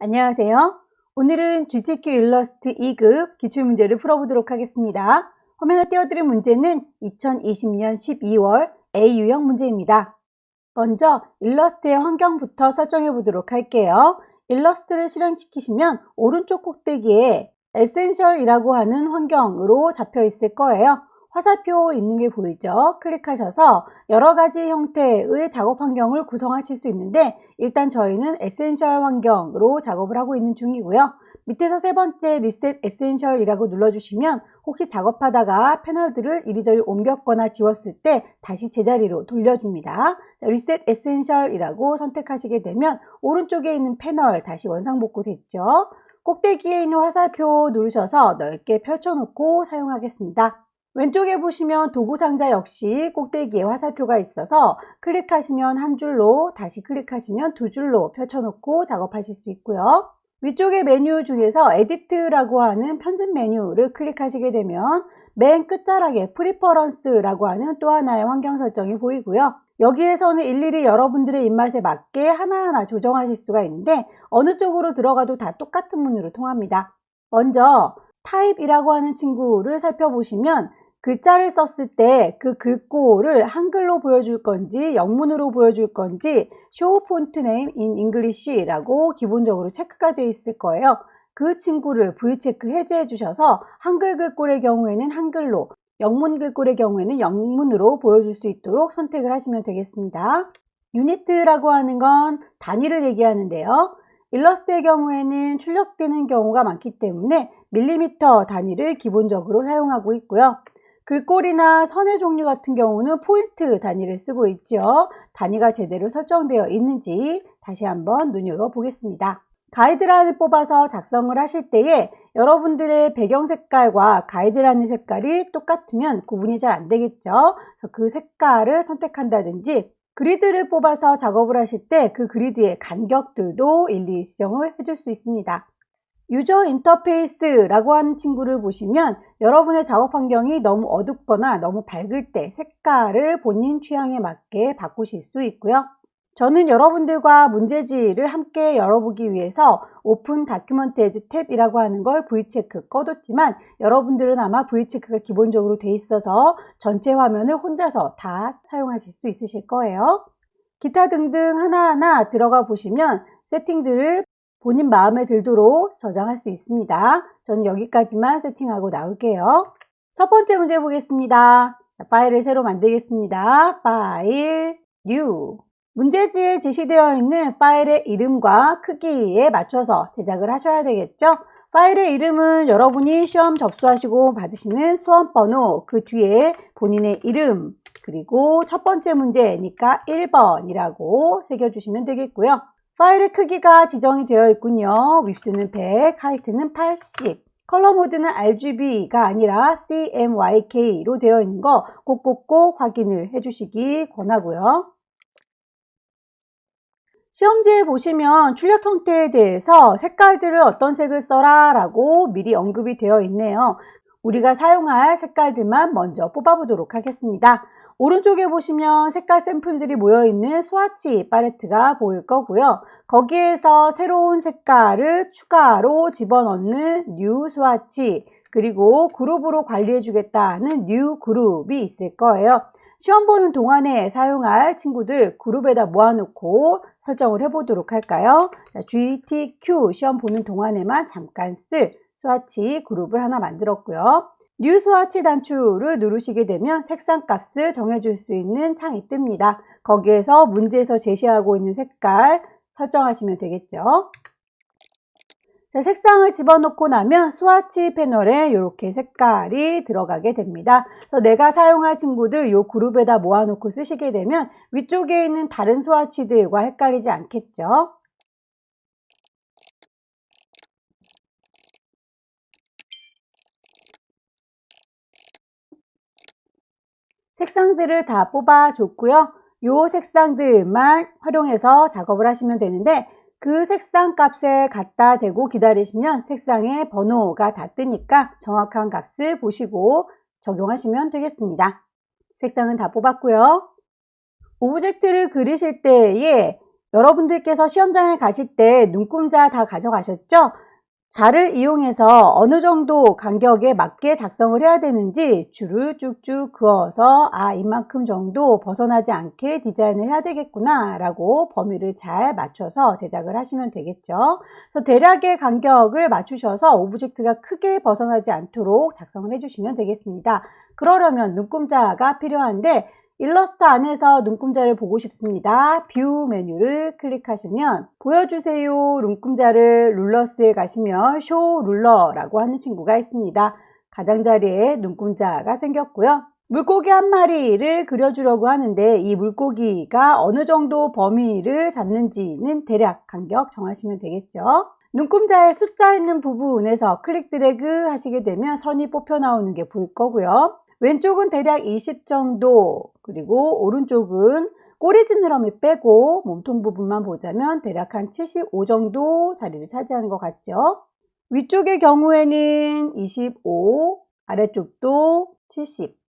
안녕하세요. 오늘은 GTQ 일러스트 2급 기출문제를 풀어보도록 하겠습니다. 화면에 띄워드린 문제는 2020년 12월 A유형 문제입니다. 먼저 일러스트의 환경부터 설정해 보도록 할게요. 일러스트를 실행시키시면 오른쪽 꼭대기에 에센셜이라고 하는 환경으로 잡혀 있을 거예요. 화살표 있는 게 보이죠? 클릭하셔서 여러 가지 형태의 작업 환경을 구성하실 수 있는데 일단 저희는 에센셜 환경으로 작업을 하고 있는 중이고요. 밑에서 세 번째 리셋 에센셜이라고 눌러주시면 혹시 작업하다가 패널들을 이리저리 옮겼거나 지웠을 때 다시 제자리로 돌려줍니다. 자, 리셋 에센셜이라고 선택하시게 되면 오른쪽에 있는 패널 다시 원상복구 됐죠. 꼭대기에 있는 화살표 누르셔서 넓게 펼쳐놓고 사용하겠습니다. 왼쪽에 보시면 도구상자 역시 꼭대기에 화살표가 있어서 클릭하시면 한 줄로, 다시 클릭하시면 두 줄로 펼쳐놓고 작업하실 수 있고요. 위쪽의 메뉴 중에서 에디트라고 하는 편집 메뉴를 클릭하시게 되면 맨 끝자락에 프리퍼런스라고 하는 또 하나의 환경 설정이 보이고요. 여기에서는 일일이 여러분들의 입맛에 맞게 하나하나 조정하실 수가 있는데 어느 쪽으로 들어가도 다 똑같은 문으로 통합니다. 먼저 타입이라고 하는 친구를 살펴보시면 글자를 썼을 때 그 글꼴을 한글로 보여줄 건지 영문으로 보여줄 건지 Show Font Name in English라고 기본적으로 체크가 되어 있을 거예요. 그 친구를 V체크 해제해 주셔서 한글 글꼴의 경우에는 한글로, 영문 글꼴의 경우에는 영문으로 보여줄 수 있도록 선택을 하시면 되겠습니다. 유니트라고 하는 건 단위를 얘기하는데요. 일러스트의 경우에는 출력되는 경우가 많기 때문에 밀리미터 단위를 기본적으로 사용하고 있고요. 글꼴이나 선의 종류 같은 경우는 포인트 단위를 쓰고 있죠. 단위가 제대로 설정되어 있는지 다시 한번 눈여겨보겠습니다. 가이드라인을 뽑아서 작성을 하실 때에 여러분들의 배경 색깔과 가이드라인 색깔이 똑같으면 구분이 잘 안 되겠죠. 그래서 그 색깔을 선택한다든지 그리드를 뽑아서 작업을 하실 때 그 그리드의 간격들도 일일이 지정을 해줄 수 있습니다. 유저 인터페이스라고 하는 친구를 보시면 여러분의 작업 환경이 너무 어둡거나 너무 밝을 때 색깔을 본인 취향에 맞게 바꾸실 수 있고요. 저는 여러분들과 문제지를 함께 열어보기 위해서 오픈 다큐먼트 에즈 탭이라고 하는 걸 V체크 꺼뒀지만 여러분들은 아마 V체크가 기본적으로 돼 있어서 전체 화면을 혼자서 다 사용하실 수 있으실 거예요. 기타 등등 하나하나 들어가 보시면 세팅들을 본인 마음에 들도록 저장할 수 있습니다. 저는 여기까지만 세팅하고 나올게요. 첫 번째 문제 보겠습니다. 자, 파일을 새로 만들겠습니다. 파일, New. 문제지에 제시되어 있는 파일의 이름과 크기에 맞춰서 제작을 하셔야 되겠죠? 파일의 이름은 여러분이 시험 접수하시고 받으시는 수험번호, 그 뒤에 본인의 이름, 그리고 첫 번째 문제니까 1번이라고 새겨주시면 되겠고요. 파일의 크기가 지정이 되어 있군요. width는 100, 하이트는 80. 컬러 모드는 RGB가 아니라 CMYK로 되어 있는 거 꼭꼭꼭 확인을 해주시기 권하고요. 시험지에 보시면 출력 형태에 대해서 색깔들을 어떤 색을 써라 라고 미리 언급이 되어 있네요. 우리가 사용할 색깔들만 먼저 뽑아보도록 하겠습니다. 오른쪽에 보시면 색깔 샘플들이 모여있는 스와치 팔레트가 보일 거고요. 거기에서 새로운 색깔을 추가로 집어넣는 뉴 스와치, 그리고 그룹으로 관리해 주겠다 하는 뉴 그룹이 있을 거예요. 시험 보는 동안에 사용할 친구들 그룹에다 모아놓고 설정을 해보도록 할까요? 자, GTQ 시험 보는 동안에만 잠깐 쓸 스와치 그룹을 하나 만들었고요. 뉴 스와치 단추를 누르시게 되면 색상 값을 정해줄 수 있는 창이 뜹니다. 거기에서 문제에서 제시하고 있는 색깔 설정하시면 되겠죠. 자, 색상을 집어넣고 나면 스와치 패널에 이렇게 색깔이 들어가게 됩니다. 그래서 내가 사용할 친구들 이 그룹에다 모아놓고 쓰시게 되면 위쪽에 있는 다른 스와치들과 헷갈리지 않겠죠. 색상들을 다 뽑아줬고요. 이 색상들만 활용해서 작업을 하시면 되는데 그 색상 값에 갖다 대고 기다리시면 색상의 번호가 다 뜨니까 정확한 값을 보시고 적용하시면 되겠습니다. 색상은 다 뽑았고요. 오브젝트를 그리실 때에 여러분들께서 시험장에 가실 때 눈금자 다 가져가셨죠? 자를 이용해서 어느 정도 간격에 맞게 작성을 해야 되는지 줄을 쭉쭉 그어서 이만큼 정도 벗어나지 않게 디자인을 해야 되겠구나 라고 범위를 잘 맞춰서 제작을 하시면 되겠죠. 그래서 대략의 간격을 맞추셔서 오브젝트가 크게 벗어나지 않도록 작성을 해주시면 되겠습니다. 그러려면 눈금자가 필요한데 일러스트 안에서 눈금자를 보고 싶습니다. 뷰 메뉴를 클릭하시면 보여주세요 눈금자를 룰러스에 가시면 쇼 룰러라고 하는 친구가 있습니다. 가장자리에 눈금자가 생겼고요. 물고기 한 마리를 그려주려고 하는데 이 물고기가 어느 정도 범위를 잡는지는 대략 간격 정하시면 되겠죠. 눈금자에 숫자 있는 부분에서 클릭 드래그 하시게 되면 선이 뽑혀 나오는 게 보일 거고요. 왼쪽은 대략 20 정도, 그리고 오른쪽은 꼬리 지느러미 빼고 몸통 부분만 보자면 대략 한 75 정도 자리를 차지하는 것 같죠. 위쪽의 경우에는 25, 아래쪽도 70.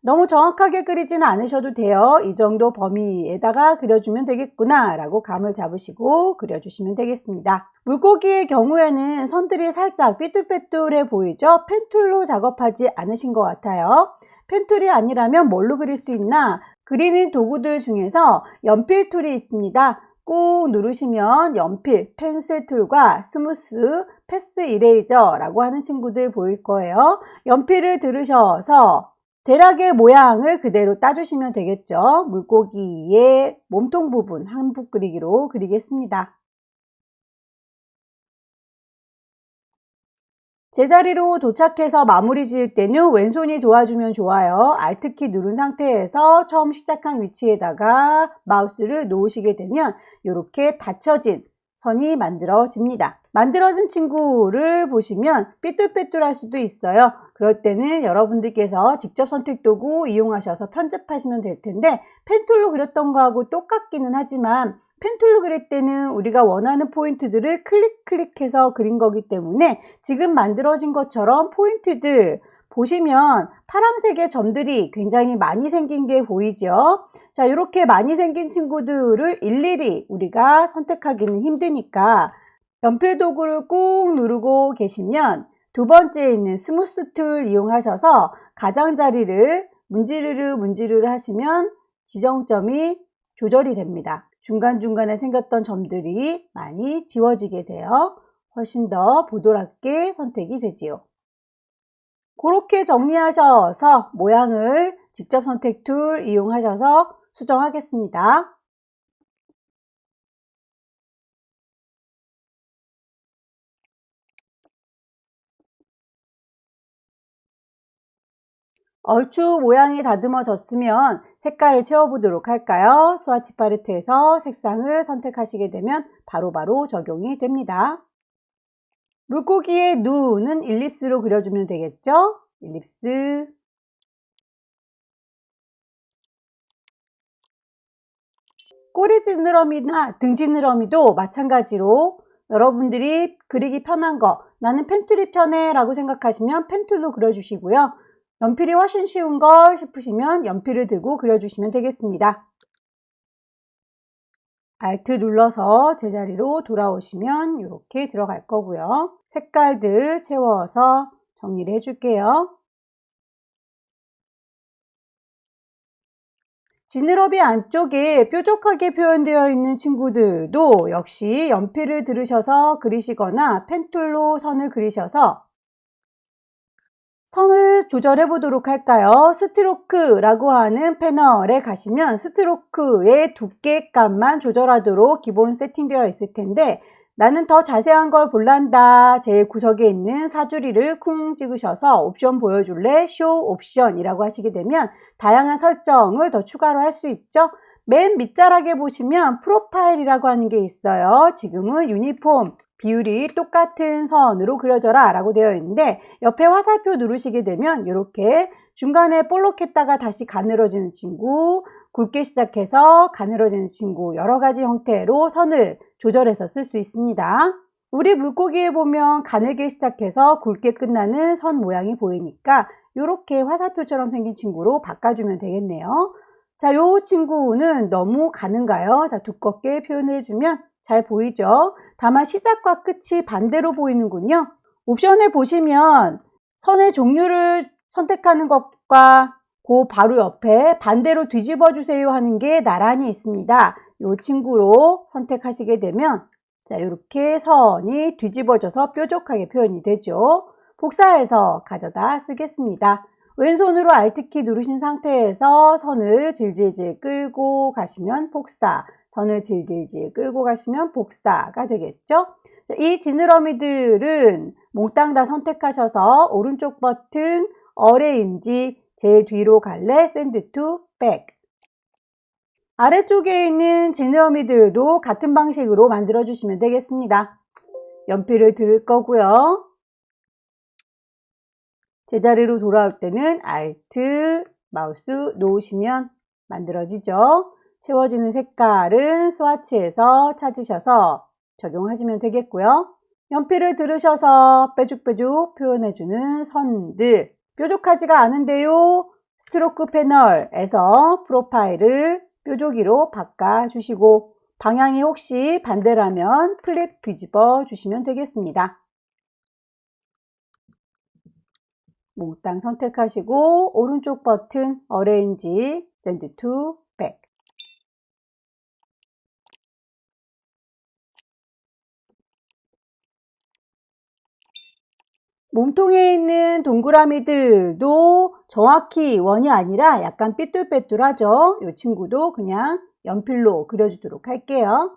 너무 정확하게 그리지는 않으셔도 돼요. 이 정도 범위에다가 그려주면 되겠구나 라고 감을 잡으시고 그려주시면 되겠습니다. 물고기의 경우에는 선들이 살짝 삐뚤빼뚤해 보이죠? 펜툴로 작업하지 않으신 것 같아요. 펜툴이 아니라면 뭘로 그릴 수 있나? 그리는 도구들 중에서 연필 툴이 있습니다. 꾹 누르시면 연필, 펜슬 툴과 스무스, 패스 이레이저라고 하는 친구들 보일 거예요. 연필을 들으셔서 대략의 모양을 그대로 따주시면 되겠죠. 물고기의 몸통 부분 한붓 그리기로 그리겠습니다. 제자리로 도착해서 마무리 지을 때는 왼손이 도와주면 좋아요. Alt키 누른 상태에서 처음 시작한 위치에다가 마우스를 놓으시게 되면 이렇게 닫혀진 선이 만들어집니다. 만들어진 친구를 보시면 삐뚤빼뚤할 수도 있어요. 그럴 때는 여러분들께서 직접 선택 도구 이용하셔서 편집하시면 될 텐데 펜툴로 그렸던 거하고 똑같기는 하지만 펜툴로 그릴 때는 우리가 원하는 포인트들을 클릭해서 그린 거기 때문에 지금 만들어진 것처럼 포인트들 보시면 파란색의 점들이 굉장히 많이 생긴 게 보이죠. 자, 이렇게 많이 생긴 친구들을 일일이 우리가 선택하기는 힘드니까 연필 도구를 꾹 누르고 계시면 두 번째에 있는 스무스 툴 이용하셔서 가장자리를 문지르르 하시면 지정점이 조절이 됩니다. 중간중간에 생겼던 점들이 많이 지워지게 되어 훨씬 더 보드랍게 선택이 되지요. 그렇게 정리하셔서 모양을 직접 선택 툴 이용하셔서 수정하겠습니다. 얼추 모양이 다듬어졌으면 색깔을 채워보도록 할까요? 스와치 팔레트에서 색상을 선택하시게 되면 바로바로 적용이 됩니다. 물고기의 눈은 일립스로 그려주면 되겠죠? 일립스. 꼬리 지느러미나 등 지느러미도 마찬가지로 여러분들이 그리기 편한 거, 나는 펜툴이 편해 라고 생각하시면 펜툴로 그려주시고요. 연필이 훨씬 쉬운 걸 싶으시면 연필을 들고 그려주시면 되겠습니다. Alt 눌러서 제자리로 돌아오시면 이렇게 들어갈 거고요. 색깔들 채워서 정리를 해줄게요. 지느러미 안쪽에 뾰족하게 표현되어 있는 친구들도 역시 연필을 들으셔서 그리시거나 펜툴로 선을 그리셔서 선을 조절해 보도록 할까요? 스트로크라고 하는 패널에 가시면 스트로크의 두께감만 조절하도록 기본 세팅되어 있을 텐데 나는 더 자세한 걸 볼란다. 제일 구석에 있는 사주리를 쿵 찍으셔서 옵션 보여줄래? 쇼 옵션이라고 하시게 되면 다양한 설정을 더 추가로 할 수 있죠. 맨 밑자락에 보시면 프로파일이라고 하는 게 있어요. 지금은 유니폼 비율이 똑같은 선으로 그려져라 라고 되어 있는데 옆에 화살표 누르시게 되면 이렇게 중간에 볼록했다가 다시 가늘어지는 친구, 굵게 시작해서 가늘어지는 친구 여러 가지 형태로 선을 조절해서 쓸 수 있습니다. 우리 물고기에 보면 가늘게 시작해서 굵게 끝나는 선 모양이 보이니까 이렇게 화살표처럼 생긴 친구로 바꿔주면 되겠네요. 자, 요 친구는 너무 가는가요? 자, 두껍게 표현을 해주면 잘 보이죠? 다만 시작과 끝이 반대로 보이는군요. 옵션을 보시면 선의 종류를 선택하는 것과 그 바로 옆에 반대로 뒤집어 주세요 하는 게 나란히 있습니다. 이 친구로 선택하시게 되면 자, 이렇게 선이 뒤집어져서 뾰족하게 표현이 되죠. 복사해서 가져다 쓰겠습니다. 왼손으로 Alt키 누르신 상태에서 선을 질질질 끌고 가시면 복사, 선을 질질질 끌고 가시면 복사가 되겠죠. 자, 이 지느러미들은 몽땅 다 선택하셔서 오른쪽 버튼 어레인지, 제일 뒤로 갈래, send to back. 아래쪽에 있는 지느러미들도 같은 방식으로 만들어 주시면 되겠습니다. 연필을 들 거고요. 제자리로 돌아올 때는 Alt, 마우스 놓으시면 만들어지죠. 채워지는 색깔은 스와치에서 찾으셔서 적용하시면 되겠고요. 연필을 들으셔서 빼죽빼죽 표현해주는 선들, 뾰족하지가 않은데요. 스트로크 패널에서 프로파일을 뾰족이로 바꿔주시고 방향이 혹시 반대라면 플립 뒤집어 주시면 되겠습니다. 몽땅 선택하시고 오른쪽 버튼 어레인지, send to back. 몸통에 있는 동그라미들도 정확히 원이 아니라 약간 삐뚤빼뚤하죠. 이 친구도 그냥 연필로 그려주도록 할게요.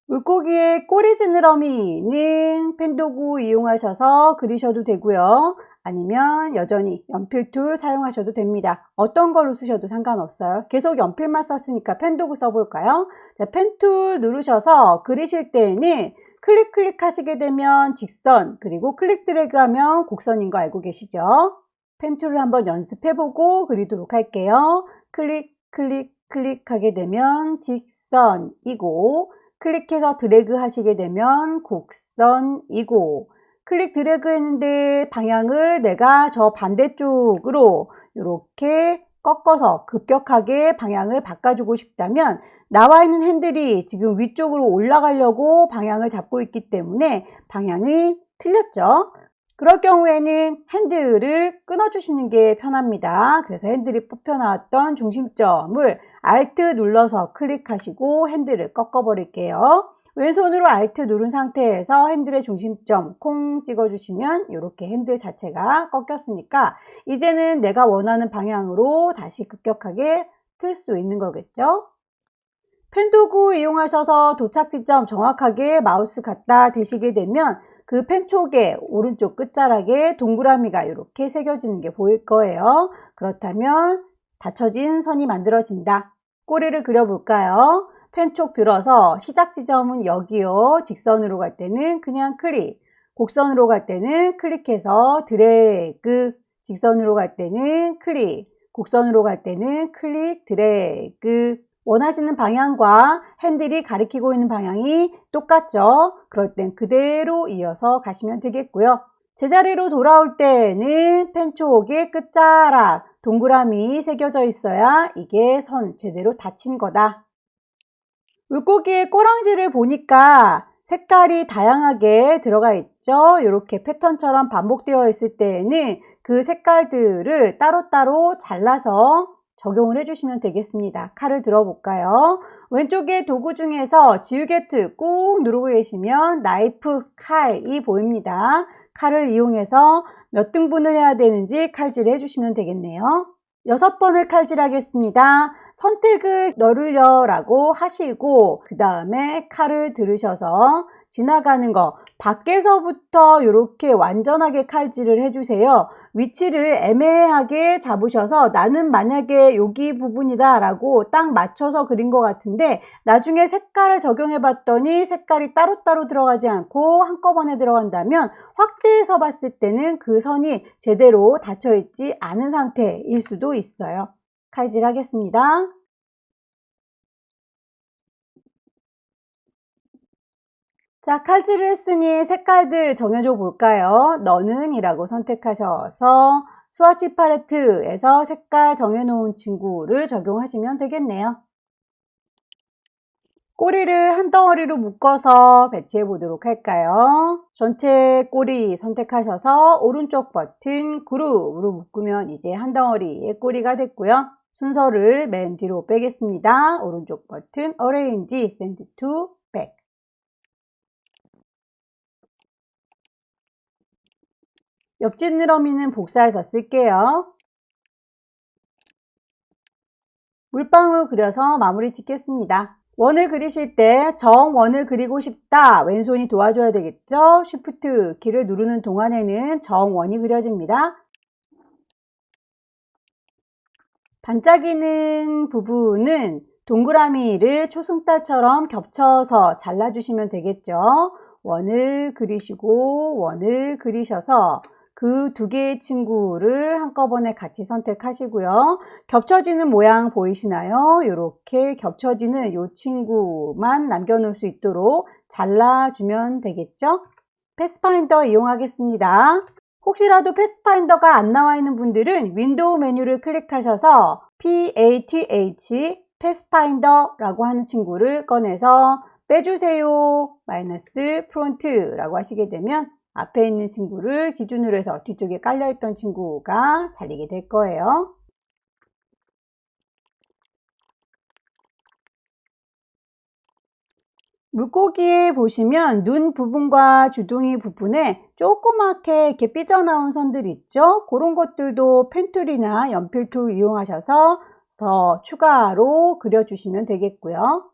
물고기의 꼬리 지느러미는 펜도구 이용하셔서 그리셔도 되고요. 아니면 여전히 연필 툴 사용하셔도 됩니다. 어떤 걸로 쓰셔도 상관없어요. 계속 연필만 썼으니까 펜도구 써볼까요? 자, 펜 툴 누르셔서 그리실 때에는 클릭 하시게 되면 직선, 그리고 클릭 드래그 하면 곡선인 거 알고 계시죠? 펜 툴을 한번 연습해보고 그리도록 할게요. 클릭 하게 되면 직선이고, 클릭해서 드래그 하시게 되면 곡선이고, 클릭 드래그 했는데 방향을 내가 저 반대쪽으로 이렇게 꺾어서 급격하게 방향을 바꿔주고 싶다면 나와 있는 핸들이 지금 위쪽으로 올라가려고 방향을 잡고 있기 때문에 방향이 틀렸죠. 그럴 경우에는 핸들을 끊어주시는 게 편합니다. 그래서 핸들이 뽑혀 나왔던 중심점을 Alt 눌러서 클릭하시고 핸들을 꺾어 버릴게요. 왼손으로 Alt 누른 상태에서 핸들의 중심점 콩 찍어주시면 이렇게 핸들 자체가 꺾였으니까 이제는 내가 원하는 방향으로 다시 급격하게 틀 수 있는 거겠죠. 펜도구 이용하셔서 도착 지점 정확하게 마우스 갖다 대시게 되면 그 펜촉의 오른쪽 끝자락에 동그라미가 이렇게 새겨지는 게 보일 거예요. 그렇다면 닫혀진 선이 만들어진다. 꼬리를 그려볼까요? 펜촉 들어서 시작 지점은 여기요. 직선으로 갈 때는 그냥 클릭, 곡선으로 갈 때는 클릭해서 드래그, 직선으로 갈 때는 클릭, 곡선으로 갈 때는 클릭, 드래그. 원하시는 방향과 핸들이 가리키고 있는 방향이 똑같죠. 그럴 땐 그대로 이어서 가시면 되겠고요. 제자리로 돌아올 때는 펜촉의 끝자락 동그라미 새겨져 있어야 이게 선 제대로 닫힌 거다. 물고기의 꼬랑지를 보니까 색깔이 다양하게 들어가 있죠. 이렇게 패턴처럼 반복되어 있을 때에는 그 색깔들을 따로따로 잘라서 적용을 해주시면 되겠습니다. 칼을 들어볼까요? 왼쪽에 도구 중에서 지우개 툴 꾹 누르고 계시면 나이프, 칼이 보입니다. 칼을 이용해서 몇 등분을 해야 되는지 칼질을 해주시면 되겠네요. 6번을 칼질하겠습니다. 선택을 누르려 라고 하시고 그 다음에 칼을 들으셔서 지나가는 거 밖에서부터 이렇게 완전하게 칼질을 해주세요. 위치를 애매하게 잡으셔서 나는 만약에 여기 부분이다 라고 딱 맞춰서 그린 것 같은데 나중에 색깔을 적용해 봤더니 색깔이 따로따로 들어가지 않고 한꺼번에 들어간다면 확대해서 봤을 때는 그 선이 제대로 닫혀 있지 않은 상태일 수도 있어요. 칼질하겠습니다. 자, 칼질을 했으니 색깔들 정해줘 볼까요? 너는 이라고 선택하셔서 스와치 팔레트에서 색깔 정해놓은 친구를 적용하시면 되겠네요. 꼬리를 한 덩어리로 묶어서 배치해 보도록 할까요? 전체 꼬리 선택하셔서 오른쪽 버튼 그룹으로 묶으면 이제 한 덩어리의 꼬리가 됐고요. 순서를 맨 뒤로 빼겠습니다. 오른쪽 버튼 Arrange, Send to Back. 옆집 느러미는 복사해서 쓸게요. 물방울 그려서 마무리 짓겠습니다. 원을 그리실 때 정원을 그리고 싶다. 왼손이 도와줘야 되겠죠? Shift 키를 누르는 동안에는 정원이 그려집니다. 반짝이는 부분은 동그라미를 초승달처럼 겹쳐서 잘라주시면 되겠죠? 원을 그리시고 원을 그리셔서 그 두 개의 친구를 한꺼번에 같이 선택하시고요. 겹쳐지는 모양 보이시나요? 이렇게 겹쳐지는 이 친구만 남겨놓을 수 있도록 잘라주면 되겠죠? 패스파인더 이용하겠습니다. 혹시라도 패스파인더가 안 나와 있는 분들은 윈도우 메뉴를 클릭하셔서 PATH 패스파인더라고 하는 친구를 꺼내서 빼주세요 마이너스 프론트라고 하시게 되면 앞에 있는 친구를 기준으로 해서 뒤쪽에 깔려있던 친구가 잘리게 될 거예요. 물고기에 보시면 눈 부분과 주둥이 부분에 조그맣게 이렇게 삐져나온 선들 있죠? 그런 것들도 펜툴이나 연필툴 이용하셔서 더 추가로 그려주시면 되겠고요.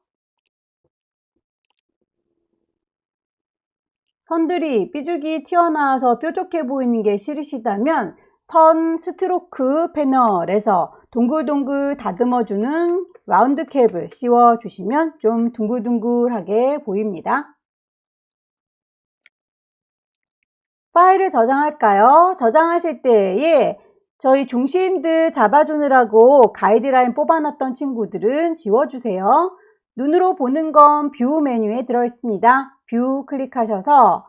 선들이 삐죽이 튀어나와서 뾰족해 보이는 게 싫으시다면 선 스트로크 패널에서 동글동글 다듬어주는 라운드 캡을 씌워주시면 좀 둥글둥글하게 보입니다. 파일을 저장할까요? 저장하실 때에 저희 중심들 잡아주느라고 가이드라인 뽑아놨던 친구들은 지워주세요. 눈으로 보는 건 뷰 메뉴에 들어있습니다. 뷰 클릭하셔서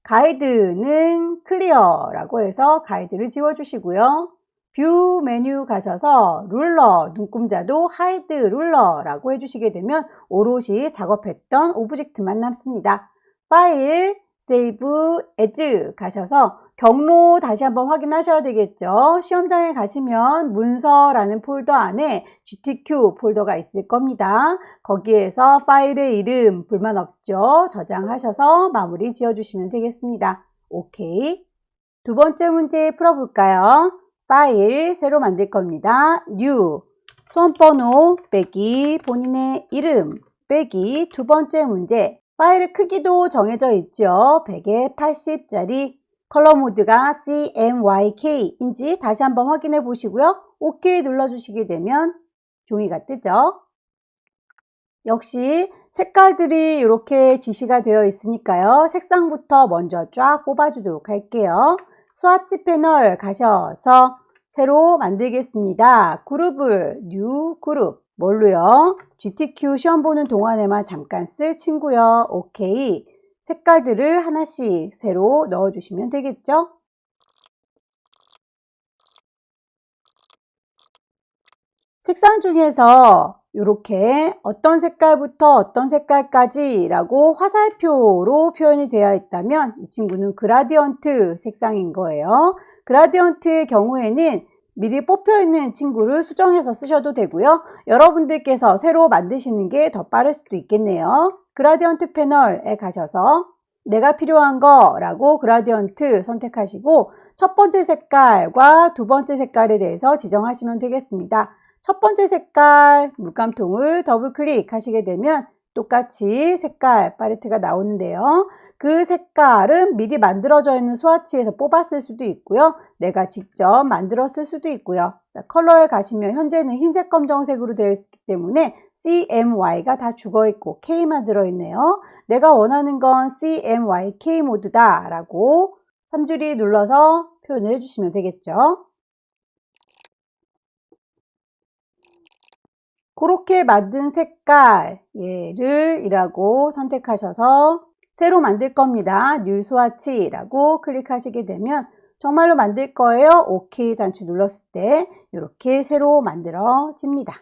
가이드는 클리어라고 해서 가이드를 지워주시고요. 뷰 메뉴 가셔서 룰러, 눈금자도 하이드 룰러라고 해주시게 되면 오롯이 작업했던 오브젝트만 남습니다. 파일, 세이브, 에즈 가셔서 경로 다시 한번 확인하셔야 되겠죠. 시험장에 가시면 문서라는 폴더 안에 GTQ 폴더가 있을 겁니다. 거기에서 파일의 이름 불만 없죠. 저장하셔서 마무리 지어주시면 되겠습니다. 오케이. 두 번째 문제 풀어볼까요? 파일 새로 만들 겁니다. New 수험번호 빼기 본인의 이름 빼기 두 번째 문제 파일의 크기도 정해져 있죠. 100에 80짜리 컬러 모드가 CMYK인지 다시 한번 확인해 보시고요. OK 눌러주시게 되면 종이가 뜨죠. 역시 색깔들이 이렇게 지시가 되어 있으니까요. 색상부터 먼저 쫙 뽑아주도록 할게요. 스와치 패널 가셔서 새로 만들겠습니다. 그룹을 뉴 그룹 뭘로요? GTQ 시험 보는 동안에만 잠깐 쓸 친구요. 오케이. 색깔들을 하나씩 새로 넣어주시면 되겠죠? 색상 중에서 이렇게 어떤 색깔부터 어떤 색깔까지 라고 화살표로 표현이 되어 있다면 이 친구는 그라디언트 색상인 거예요. 그라디언트의 경우에는 미리 뽑혀 있는 친구를 수정해서 쓰셔도 되고요. 여러분들께서 새로 만드시는 게 더 빠를 수도 있겠네요. 그라디언트 패널에 가셔서 내가 필요한 거라고 그라디언트 선택하시고 첫 번째 색깔과 두 번째 색깔에 대해서 지정하시면 되겠습니다. 첫 번째 색깔 물감통을 더블 클릭하시게 되면 똑같이 색깔 팔레트가 나오는데요. 그 색깔은 미리 만들어져 있는 스와치에서 뽑았을 수도 있고요. 내가 직접 만들었을 수도 있고요. 자, 컬러에 가시면 현재는 흰색 검정색으로 되어 있기 때문에 CMY가 다 죽어있고 K만 들어있네요. 내가 원하는 건 CMYK 모드다 라고 3줄이 눌러서 표현을 해주시면 되겠죠. 그렇게 만든 색깔 얘를 이라고 선택하셔서 새로 만들 겁니다. 뉴 스와치라고 클릭하시게 되면 정말로 만들 거예요. OK 단추 눌렀을 때 이렇게 새로 만들어집니다.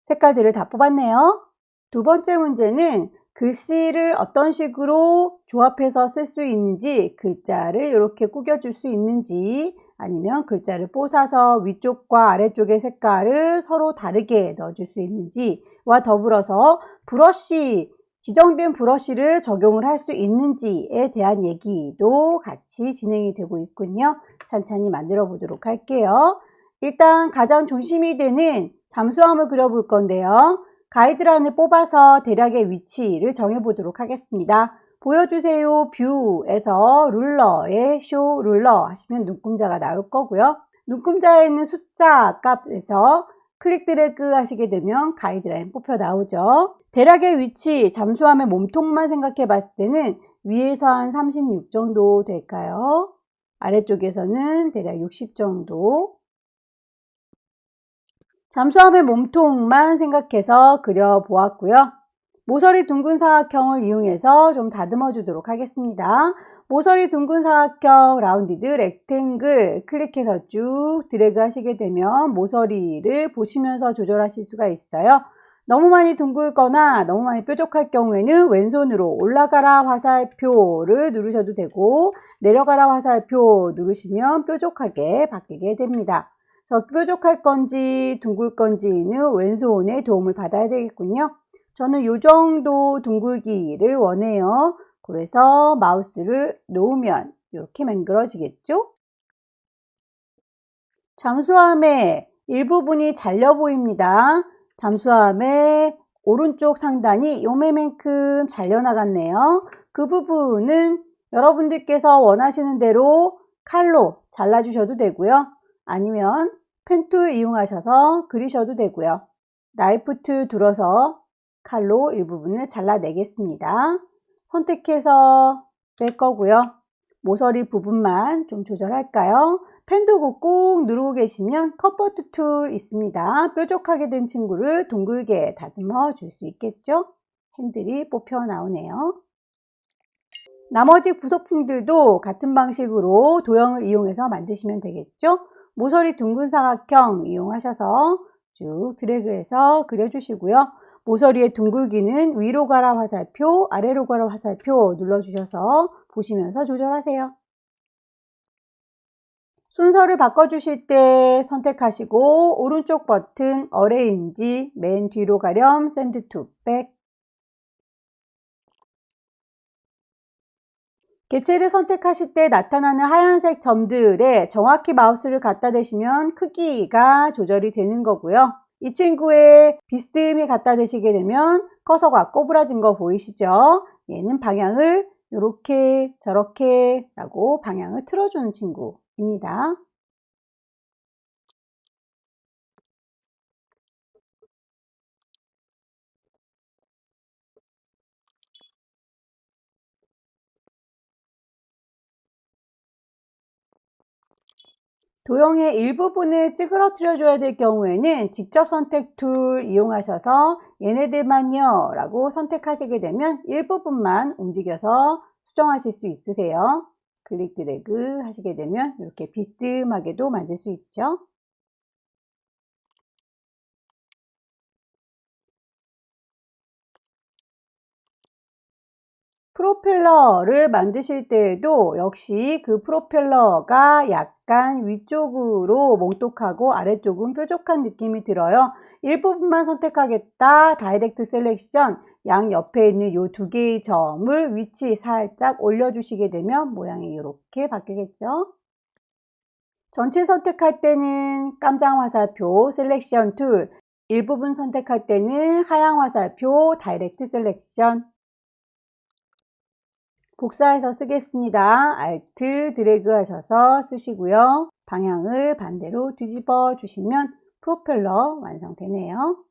색깔들을 다 뽑았네요. 두 번째 문제는 글씨를 어떤 식으로 조합해서 쓸 수 있는지, 글자를 이렇게 꾸겨줄 수 있는지, 아니면 글자를 뽀사서 위쪽과 아래쪽의 색깔을 서로 다르게 넣어줄 수 있는지와 더불어서 브러쉬, 지정된 브러쉬를 적용을 할 수 있는지에 대한 얘기도 같이 진행이 되고 있군요. 찬찬히 만들어 보도록 할게요. 일단 가장 중심이 되는 잠수함을 그려볼 건데요. 가이드라인을 뽑아서 대략의 위치를 정해보도록 하겠습니다. 보여주세요 뷰에서 룰러에 쇼 룰러 하시면 눈금자가 나올 거고요. 눈금자에 있는 숫자 값에서 클릭 드래그 하시게 되면 가이드라인 뽑혀 나오죠. 대략의 위치, 잠수함의 몸통만 생각해 봤을 때는 위에서 한 36 정도 될까요? 아래쪽에서는 대략 60 정도. 잠수함의 몸통만 생각해서 그려보았고요. 모서리 둥근 사각형을 이용해서 좀 다듬어 주도록 하겠습니다. 모서리 둥근 사각형 라운디드 렉탱글 클릭해서 쭉 드래그 하시게 되면 모서리를 보시면서 조절하실 수가 있어요. 너무 많이 둥글거나 너무 많이 뾰족할 경우에는 왼손으로 올라가라 화살표를 누르셔도 되고 내려가라 화살표 누르시면 뾰족하게 바뀌게 됩니다. 그래서 뾰족할 건지 둥글 건지는 왼손의 도움을 받아야 되겠군요. 저는 이 정도 둥글기를 원해요. 그래서 마우스를 놓으면 이렇게 맹그러지겠죠? 잠수함의 일부분이 잘려 보입니다. 잠수함의 오른쪽 상단이 요매만큼 잘려나갔네요. 그 부분은 여러분들께서 원하시는 대로 칼로 잘라주셔도 되고요. 아니면 펜툴 이용하셔서 그리셔도 되고요. 나이프 툴 들어서 칼로 일부분을 잘라내겠습니다. 선택해서 뺄 거고요. 모서리 부분만 좀 조절할까요? 펜도구 꾹 누르고 계시면 컴포트 툴 있습니다. 뾰족하게 된 친구를 둥글게 다듬어 줄 수 있겠죠? 핸들이 뽑혀 나오네요. 나머지 부속품들도 같은 방식으로 도형을 이용해서 만드시면 되겠죠? 모서리 둥근 사각형 이용하셔서 쭉 드래그해서 그려주시고요. 모서리의 둥글기는 위로 가라 화살표, 아래로 가라 화살표 눌러주셔서 보시면서 조절하세요. 순서를 바꿔주실 때 선택하시고 오른쪽 버튼 어레인지, 맨 뒤로 가렴 샌드 투 백. 개체를 선택하실 때 나타나는 하얀색 점들에 정확히 마우스를 갖다 대시면 크기가 조절이 되는 거고요. 이 친구의 비스듬히 갖다 대시게 되면 커서가 꼬부라진 거 보이시죠? 얘는 방향을 이렇게 저렇게 라고 방향을 틀어주는 친구입니다. 도형의 일부분을 찌그러뜨려 줘야 될 경우에는 직접 선택 툴 이용하셔서 얘네들만요 라고 선택하시게 되면 일부분만 움직여서 수정하실 수 있으세요. 클릭 드래그 하시게 되면 이렇게 비스듬하게도 만들 수 있죠. 프로펠러를 만드실 때에도 역시 그 프로펠러가 약간 위쪽으로 몽똑하고 아래쪽은 뾰족한 느낌이 들어요. 일부분만 선택하겠다. 다이렉트 셀렉션 양 옆에 있는 이 두 개의 점을 위치 살짝 올려주시게 되면 모양이 이렇게 바뀌겠죠. 전체 선택할 때는 깜장 화살표 셀렉션 툴, 일부분 선택할 때는 하향 화살표 다이렉트 셀렉션. 복사해서 쓰겠습니다. Alt 드래그 하셔서 쓰시고요. 방향을 반대로 뒤집어 주시면 프로펠러 완성되네요.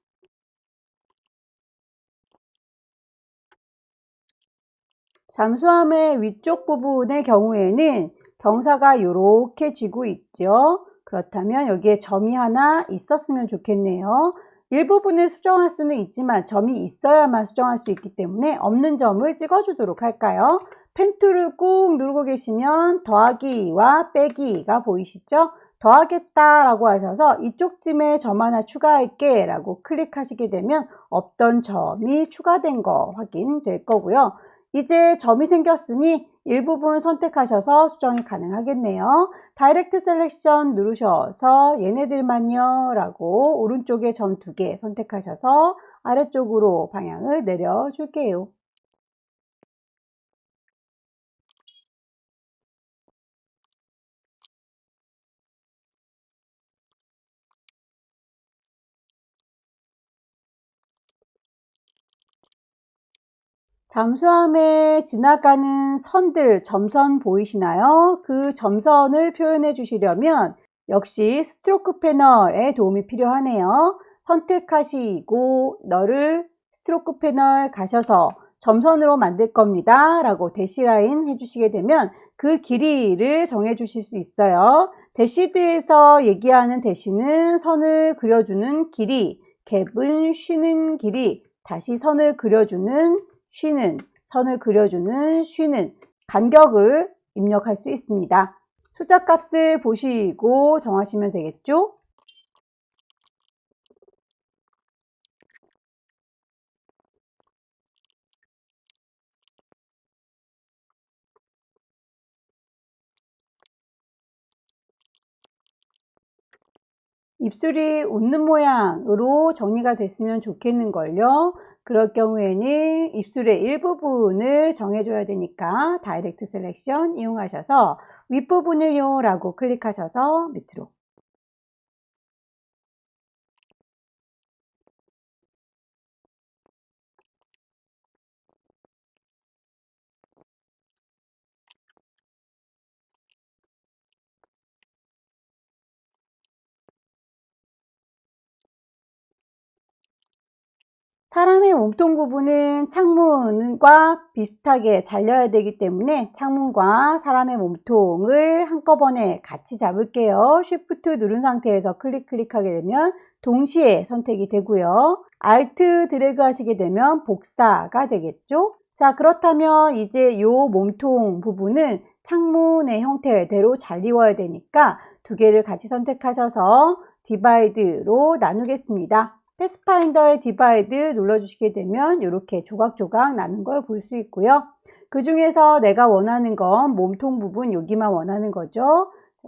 잠수함의 위쪽 부분의 경우에는 경사가 이렇게 지고 있죠. 그렇다면 여기에 점이 하나 있었으면 좋겠네요. 일부분을 수정할 수는 있지만 점이 있어야만 수정할 수 있기 때문에 없는 점을 찍어주도록 할까요? 펜 툴을 꾹 누르고 계시면 더하기와 빼기가 보이시죠? 더하겠다 라고 하셔서 이쪽쯤에 점 하나 추가할게 라고 클릭하시게 되면 없던 점이 추가된 거 확인될 거고요. 이제 점이 생겼으니 일부분 선택하셔서 수정이 가능하겠네요. 다이렉트 셀렉션 누르셔서 얘네들만요 라고 오른쪽에 점 2개 선택하셔서 아래쪽으로 방향을 내려줄게요. 잠수함에 지나가는 선들, 점선 보이시나요? 그 점선을 표현해 주시려면 역시 스트로크 패널의 도움이 필요하네요. 선택하시고 너를 스트로크 패널 가셔서 점선으로 만들 겁니다 라고 대시라인 해주시게 되면 그 길이를 정해 주실 수 있어요. 대시드에서 얘기하는 대시는 선을 그려주는 길이, 갭은 쉬는 길이, 다시 선을 그려주는 쉬는, 선을 그려주는 쉬는 간격을 입력할 수 있습니다. 숫자 값을 보시고 정하시면 되겠죠? 입술이 웃는 모양으로 정리가 됐으면 좋겠는걸요. 그럴 경우에는 입술의 일부분을 정해줘야 되니까 다이렉트 셀렉션 이용하셔서 윗부분을요 라고 클릭하셔서 밑으로. 사람의 몸통 부분은 창문과 비슷하게 잘려야 되기 때문에 창문과 사람의 몸통을 한꺼번에 같이 잡을게요. 쉬프트 누른 상태에서 클릭하게 되면 동시에 선택이 되고요. 알트 드래그 하시게 되면 복사가 되겠죠. 자, 그렇다면 이제 이 몸통 부분은 창문의 형태대로 잘 이워야 되니까 두 개를 같이 선택하셔서 디바이드로 나누겠습니다. 패스파인더의 디바이드 눌러주시게 되면 이렇게 조각조각 나는 걸 볼 수 있고요. 그 중에서 내가 원하는 건 몸통 부분 여기만 원하는 거죠.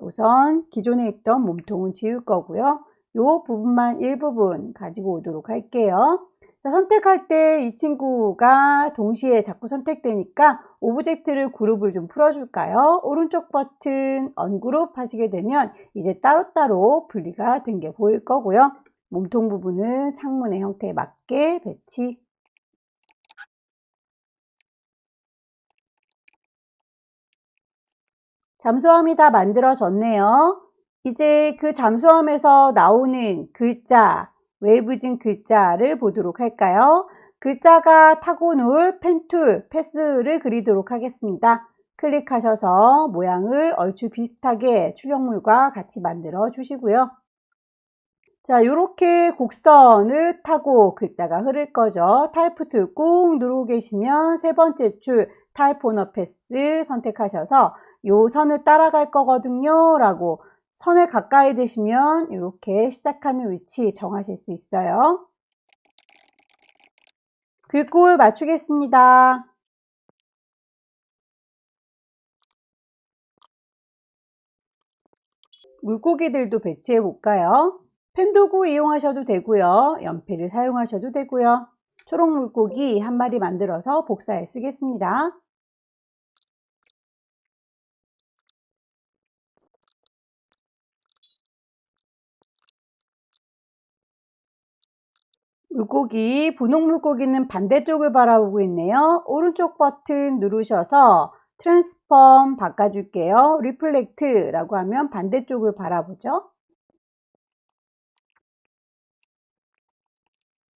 우선 기존에 있던 몸통은 지울 거고요. 이 부분만 일부분 가지고 오도록 할게요. 자, 선택할 때 이 친구가 동시에 자꾸 선택되니까 오브젝트를 그룹을 좀 풀어줄까요? 오른쪽 버튼 언그룹 하시게 되면 이제 따로따로 분리가 된 게 보일 거고요. 몸통 부분을 창문의 형태에 맞게 배치. 잠수함이 다 만들어졌네요. 이제 그 잠수함에서 나오는 글자, 웨이브진 글자를 보도록 할까요? 글자가 타고 놀 펜툴, 패스를 그리도록 하겠습니다. 클릭하셔서 모양을 얼추 비슷하게 출력물과 같이 만들어 주시고요. 자, 이렇게 곡선을 타고 글자가 흐를 거죠. 타이프 툴 꾹 누르고 계시면 세 번째 줄 타이프 오너 패스 선택하셔서 요 선을 따라갈 거거든요 라고 선에 가까이 되시면 이렇게 시작하는 위치 정하실 수 있어요. 글꼴 맞추겠습니다. 물고기들도 배치해 볼까요? 펜도구 이용하셔도 되고요. 연필을 사용하셔도 되고요. 초록 물고기 한 마리 만들어서 복사해 쓰겠습니다. 물고기, 분홍 물고기는 반대쪽을 바라보고 있네요. 오른쪽 버튼 누르셔서 트랜스폼 바꿔줄게요. 리플렉트라고 하면 반대쪽을 바라보죠.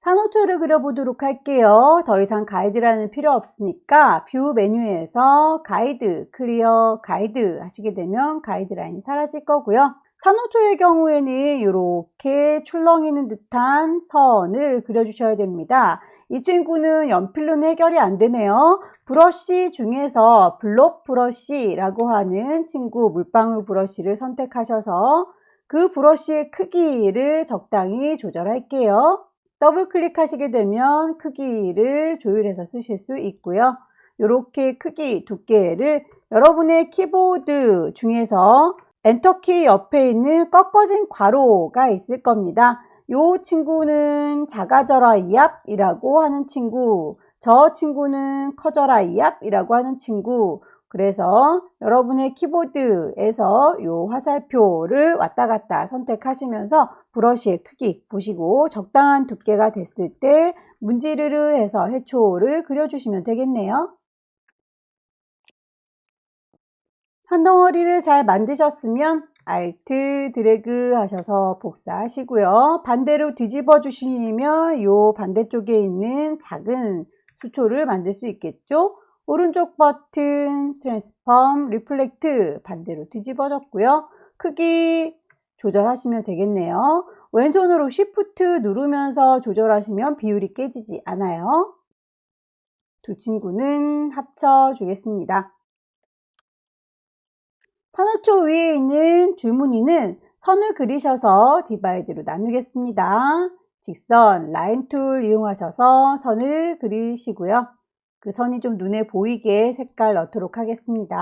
산호초를 그려보도록 할게요. 더 이상 가이드라는 필요 없으니까 뷰 메뉴에서 가이드, 클리어 가이드 하시게 되면 가이드라인이 사라질 거고요. 산호초의 경우에는 이렇게 출렁이는 듯한 선을 그려주셔야 됩니다. 이 친구는 연필로는 해결이 안 되네요. 브러쉬 중에서 블록 브러쉬라고 하는 친구, 물방울 브러쉬를 선택하셔서 그 브러쉬의 크기를 적당히 조절할게요. 더블 클릭하시게 되면 크기를 조율해서 쓰실 수 있고요. 이렇게 크기, 두께를 여러분의 키보드 중에서 엔터키 옆에 있는 꺾어진 괄호가 있을 겁니다. 이 친구는 작아져라 이압이라고 하는 친구, 저 친구는 커져라 이압이라고 하는 친구. 그래서 여러분의 키보드에서 이 화살표를 왔다 갔다 선택하시면서 브러쉬의 크기 보시고 적당한 두께가 됐을 때 문지르르 해서 해초를 그려주시면 되겠네요. 한 덩어리를 잘 만드셨으면 Alt 드래그 하셔서 복사하시고요. 반대로 뒤집어 주시면 이 반대쪽에 있는 작은 수초를 만들 수 있겠죠. 오른쪽 버튼 트랜스폼 리플렉트 반대로 뒤집어졌고요. 크기 조절하시면 되겠네요. 왼손으로 Shift 누르면서 조절하시면 비율이 깨지지 않아요. 두 친구는 합쳐 주겠습니다. 산호초 위에 있는 줄무늬는 선을 그리셔서 디바이드로 나누겠습니다. 직선, 라인 툴 이용하셔서 선을 그리시고요. 그 선이 좀 눈에 보이게 색깔 넣도록 하겠습니다.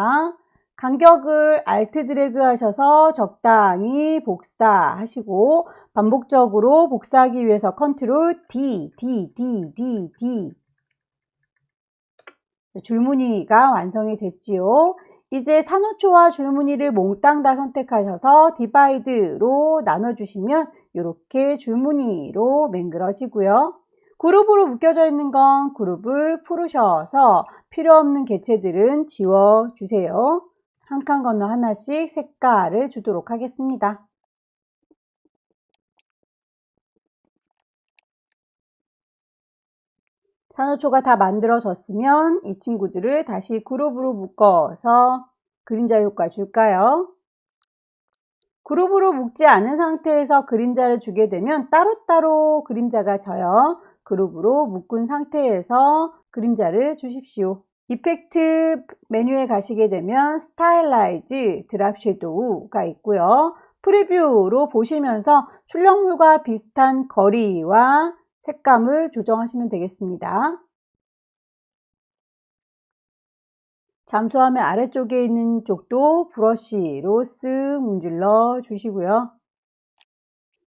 간격을 Alt 드래그 하셔서 적당히 복사하시고 반복적으로 복사하기 위해서 컨트롤 D, D, D, D, D. 줄무늬가 완성이 됐지요. 이제 산호초와 줄무늬를 몽땅 다 선택하셔서 디바이드로 나눠주시면 이렇게 줄무늬로 맹글어지고요. 그룹으로 묶여져 있는 건 그룹을 풀으셔서 필요 없는 개체들은 지워주세요. 한 칸 건너 하나씩 색깔을 주도록 하겠습니다. 산호초가 다 만들어졌으면 이 친구들을 다시 그룹으로 묶어서 그림자 효과 줄까요? 그룹으로 묶지 않은 상태에서 그림자를 주게 되면 따로따로 그림자가 져요. 그룹으로 묶은 상태에서 그림자를 주십시오. 이펙트 메뉴에 가시게 되면 스타일라이즈 드랍 섀도우가 있고요. 프리뷰로 보시면서 출력물과 비슷한 거리와 색감을 조정하시면 되겠습니다. 잠수하면 아래쪽에 있는 쪽도 브러쉬로 쓱 문질러 주시고요.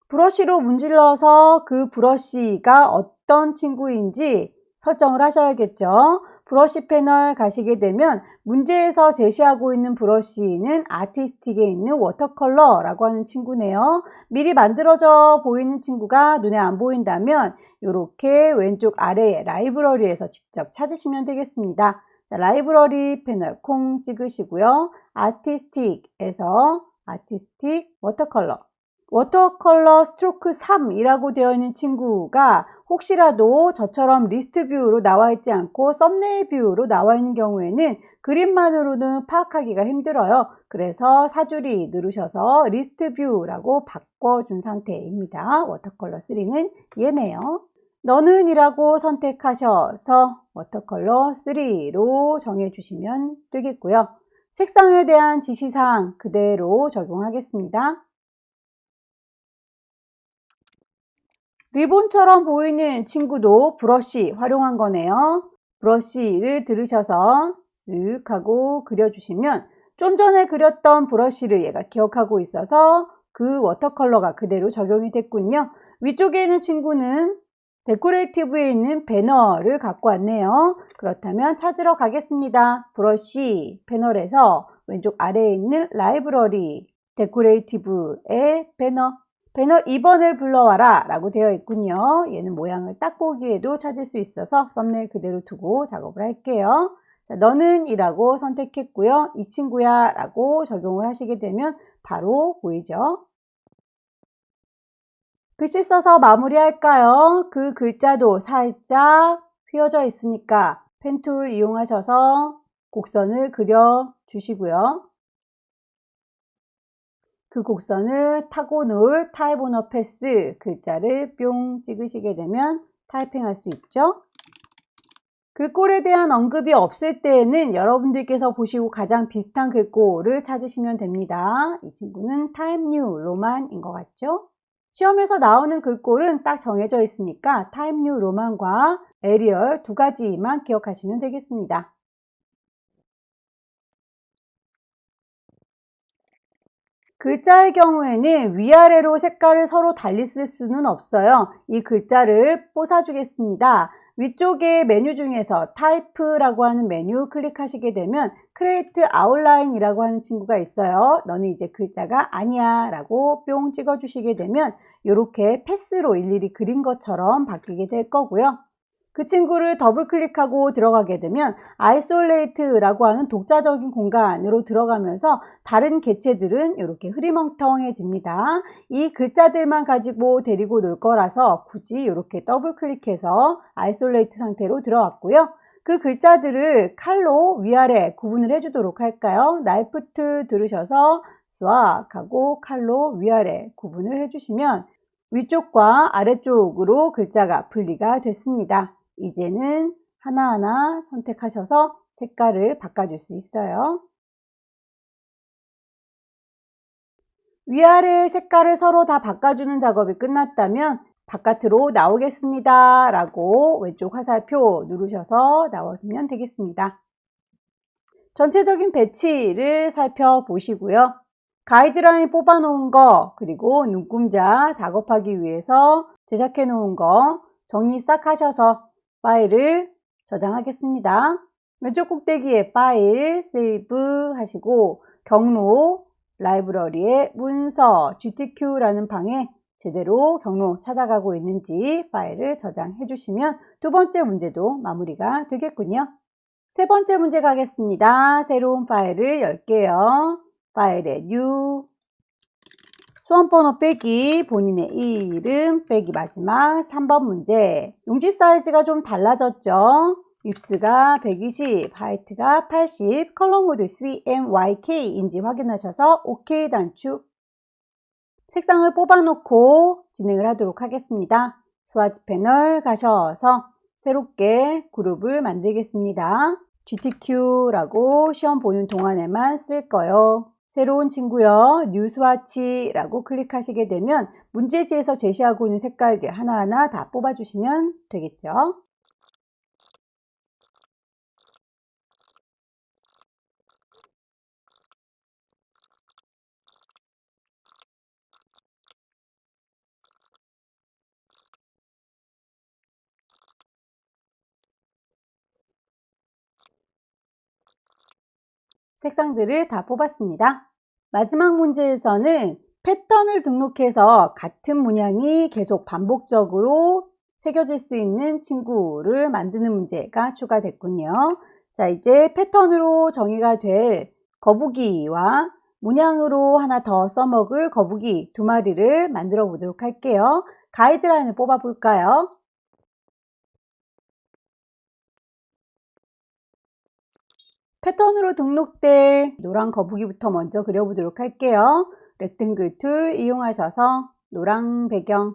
브러쉬로 문질러서 그 브러쉬가 어떤 친구인지 설정을 하셔야겠죠. 브러쉬 패널 가시게 되면 문제에서 제시하고 있는 브러쉬는 아티스틱에 있는 워터컬러라고 하는 친구네요. 미리 만들어져 보이는 친구가 눈에 안 보인다면 이렇게 왼쪽 아래 라이브러리에서 직접 찾으시면 되겠습니다. 자, 라이브러리 패널 콩 찍으시고요. 아티스틱에서 아티스틱 워터컬러 스트로크 3이라고 되어 있는 친구가 혹시라도 저처럼 리스트 뷰로 나와 있지 않고 썸네일 뷰로 나와 있는 경우에는 그림만으로는 파악하기가 힘들어요. 그래서 사줄이 누르셔서 리스트 뷰라고 바꿔준 상태입니다. 워터컬러 3는 얘네요. 너는 이라고 선택하셔서 워터컬러 3로 정해주시면 되겠고요. 색상에 대한 지시사항 그대로 적용하겠습니다. 리본처럼 보이는 친구도 브러쉬 활용한 거네요. 브러쉬를 들으셔서 쓱 하고 그려주시면 좀 전에 그렸던 브러쉬를 얘가 기억하고 있어서 그 워터컬러가 그대로 적용이 됐군요. 위쪽에 있는 친구는 데코레이티브에 있는 배너를 갖고 왔네요. 그렇다면 찾으러 가겠습니다. 브러쉬 패널에서 왼쪽 아래에 있는 라이브러리 데코레이티브의 배너 2번을 불러와라 라고 되어 있군요. 얘는 모양을 딱 보기에도 찾을 수 있어서 썸네일 그대로 두고 작업을 할게요. 자, 너는 이라고 선택했고요. 이 친구야 라고 적용을 하시게 되면 바로 보이죠. 글씨 써서 마무리할까요? 그 글자도 살짝 휘어져 있으니까 펜툴 이용하셔서 곡선을 그려 주시고요. 그 곡선을 타고 놓을 타입 오너 패스 글자를 뿅 찍으시게 되면 타이핑할 수 있죠. 글꼴에 대한 언급이 없을 때에는 여러분들께서 보시고 가장 비슷한 글꼴을 찾으시면 됩니다. 이 친구는 타입 뉴 로만인 것 같죠? 시험에서 나오는 글꼴은 딱 정해져 있으니까 타입 뉴 로만과 에리얼 두 가지만 기억하시면 되겠습니다. 글자의 경우에는 위아래로 색깔을 서로 달리 쓸 수는 없어요. 이 글자를 뽀사주겠습니다. 위쪽에 메뉴 중에서 타입라고 하는 메뉴 클릭하시게 되면 크리에이트 아웃라인이라고 하는 친구가 있어요. 너는 이제 글자가 아니야 라고 뿅 찍어주시게 되면 이렇게 패스로 일일이 그린 것처럼 바뀌게 될 거고요. 그 친구를 더블 클릭하고 들어가게 되면 아이솔레이트라고 하는 독자적인 공간으로 들어가면서 다른 개체들은 이렇게 흐리멍텅해집니다. 이 글자들만 가지고 데리고 놀 거라서 굳이 이렇게 더블 클릭해서 아이솔레이트 상태로 들어왔고요. 그 글자들을 칼로 위아래 구분을 해주도록 할까요? 나이프 들으셔서 쏴 하고 칼로 위아래 구분을 해주시면 위쪽과 아래쪽으로 글자가 분리가 됐습니다. 이제는 하나하나 선택하셔서 색깔을 바꿔줄 수 있어요. 위아래 색깔을 서로 다 바꿔주는 작업이 끝났다면 바깥으로 나오겠습니다 라고 왼쪽 화살표 누르셔서 나오면 되겠습니다. 전체적인 배치를 살펴보시고요. 가이드라인 뽑아 놓은 거 그리고 눈금자 작업하기 위해서 제작해 놓은 거 정리 싹 하셔서 파일을 저장하겠습니다. 왼쪽 꼭대기에 파일 세이브 하시고 경로 라이브러리의 문서 GTQ라는 방에 제대로 경로 찾아가고 있는지 파일을 저장해 주시면 두 번째 문제도 마무리가 되겠군요. 세 번째 문제 가겠습니다. 새로운 파일을 열게요. 파일에 new 수험번호 빼기 본인의 이름 빼기 마지막 3번 문제. 용지 사이즈가 좀 달라졌죠. 윕스가 120, 하이트가 80, 컬러 모드 CMYK인지 확인하셔서 OK 단추. 색상을 뽑아놓고 진행을 하도록 하겠습니다. 스와치 패널 가셔서 새롭게 그룹을 만들겠습니다. GTQ라고 시험 보는 동안에만 쓸 거요. 새로운 친구요. 뉴 스와치라고 클릭하시게 되면 문제지에서 제시하고 있는 색깔들 하나하나 다 뽑아주시면 되겠죠. 색상들을 다 뽑았습니다. 마지막 문제에서는 패턴을 등록해서 같은 문양이 계속 반복적으로 새겨질 수 있는 친구를 만드는 문제가 추가됐군요. 자, 이제 패턴으로 정의가 될 거북이와 문양으로 하나 더 써먹을 거북이 두 마리를 만들어 보도록 할게요. 가이드라인을 뽑아 볼까요? 패턴으로 등록될 노란 거북이부터 먼저 그려보도록 할게요. 렉탱글 툴 이용하셔서 노랑 배경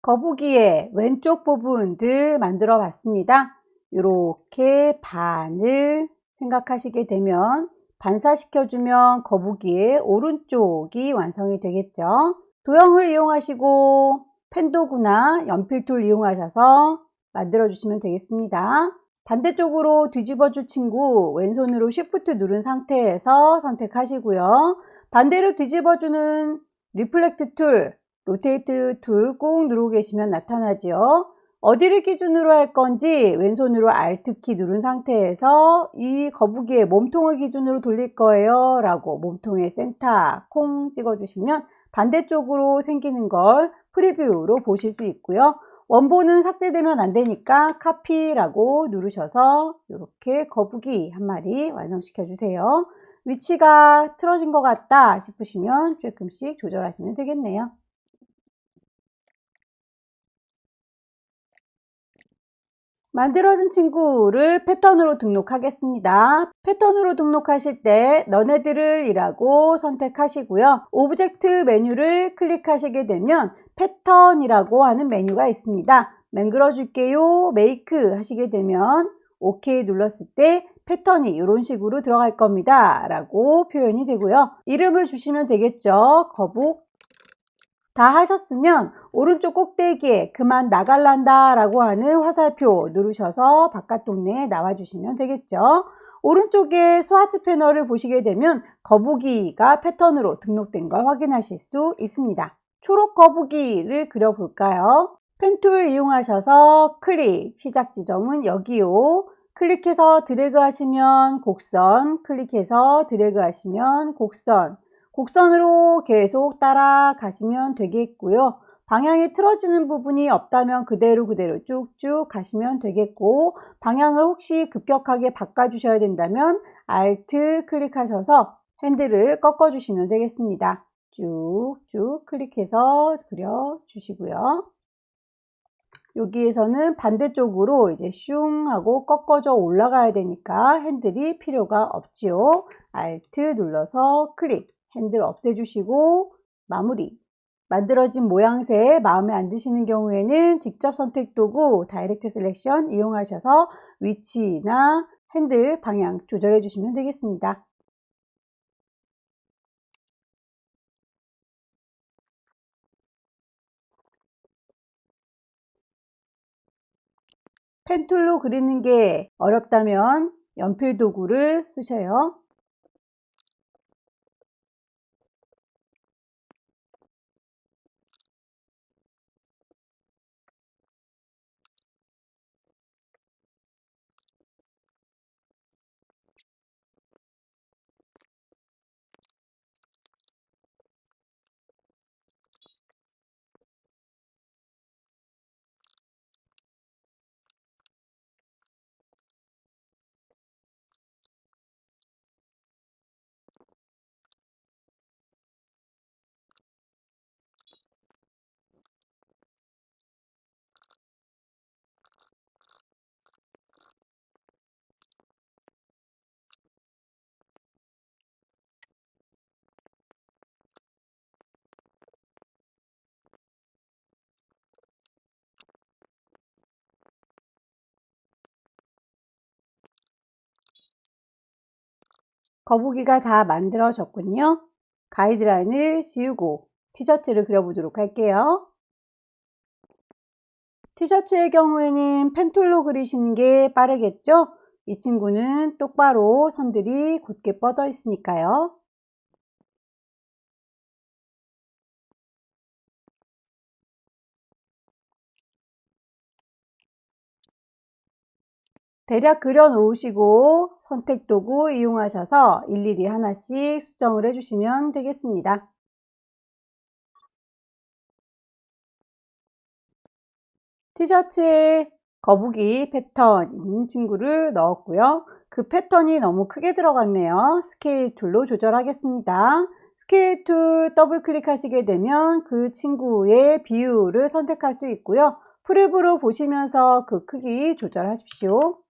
거북이의 왼쪽 부분들 만들어 봤습니다. 이렇게 반을 생각하시게 되면 반사시켜주면 거북이의 오른쪽이 완성이 되겠죠. 도형을 이용하시고 펜도구나 연필툴 이용하셔서 만들어 주시면 되겠습니다. 반대쪽으로 뒤집어 줄 친구 왼손으로 Shift 누른 상태에서 선택하시고요. 반대로 뒤집어 주는 리플렉트 툴, 로테이트 툴 꾹 누르고 계시면 나타나죠. 어디를 기준으로 할 건지 왼손으로 Alt키 누른 상태에서 이 거북이의 몸통을 기준으로 돌릴 거예요 라고 몸통의 센터 콩 찍어주시면 반대쪽으로 생기는 걸 프리뷰로 보실 수 있고요. 원본은 삭제되면 안 되니까 카피라고 누르셔서 이렇게 거북이 한 마리 완성시켜 주세요. 위치가 틀어진 것 같다 싶으시면 조금씩 조절하시면 되겠네요. 만들어진 친구를 패턴으로 등록하겠습니다. 패턴으로 등록하실 때 너네들을 이라고 선택하시고요. 오브젝트 메뉴를 클릭하시게 되면 패턴이라고 하는 메뉴가 있습니다. 만들어 줄게요. 메이크 하시게 되면 OK 눌렀을 때 패턴이 이런 식으로 들어갈 겁니다. 라고 표현이 되고요. 이름을 주시면 되겠죠. 거북. 다 하셨으면 오른쪽 꼭대기에 그만 나갈란다 라고 하는 화살표 누르셔서 바깥 동네에 나와주시면 되겠죠. 오른쪽에 스와치 패널을 보시게 되면 거북이가 패턴으로 등록된 걸 확인하실 수 있습니다. 초록 거북이를 그려볼까요? 펜툴 이용하셔서 클릭, 시작 지점은 여기요. 클릭해서 드래그 하시면 곡선, 클릭해서 드래그 하시면 곡선, 곡선으로 계속 따라가시면 되겠고요. 방향이 틀어지는 부분이 없다면 그대로 쭉쭉 가시면 되겠고, 방향을 혹시 급격하게 바꿔주셔야 된다면 Alt 클릭하셔서 핸들을 꺾어주시면 되겠습니다. 쭉쭉 클릭해서 그려주시고요. 여기에서는 반대쪽으로 이제 슝 하고 꺾어져 올라가야 되니까 핸들이 필요가 없지요. Alt 눌러서 클릭, 핸들 없애주시고 마무리. 만들어진 모양새 마음에 안 드시는 경우에는 직접 선택 도구 다이렉트 셀렉션 이용하셔서 위치나 핸들 방향 조절해 주시면 되겠습니다. 펜툴로 그리는 게 어렵다면 연필 도구를 쓰셔요. 거북이가 다 만들어졌군요. 가이드라인을 지우고 티셔츠를 그려보도록 할게요. 티셔츠의 경우에는 펜툴로 그리시는 게 빠르겠죠? 이 친구는 똑바로 선들이 곧게 뻗어 있으니까요. 대략 그려 놓으시고 선택 도구 이용하셔서 일일이 하나씩 수정을 해주시면 되겠습니다. 티셔츠에 거북이 패턴 있는 친구를 넣었고요. 그 패턴이 너무 크게 들어갔네요. 스케일 툴로 조절하겠습니다. 스케일 툴 더블 클릭하시게 되면 그 친구의 비율을 선택할 수 있고요. 프랩으로 보시면서 그 크기 조절하십시오.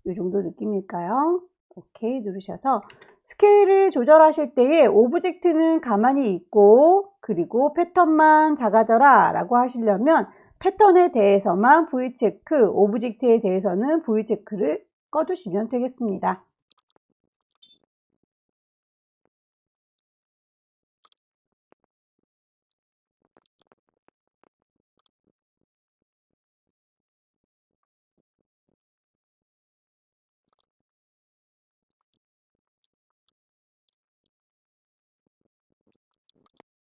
이 정도 느낌일까요? 오케이 누르셔서 스케일을 조절하실 때에 오브젝트는 가만히 있고 그리고 패턴만 작아져라 라고 하시려면 패턴에 대해서만 V체크, 오브젝트에 대해서는 V체크를 꺼두시면 되겠습니다.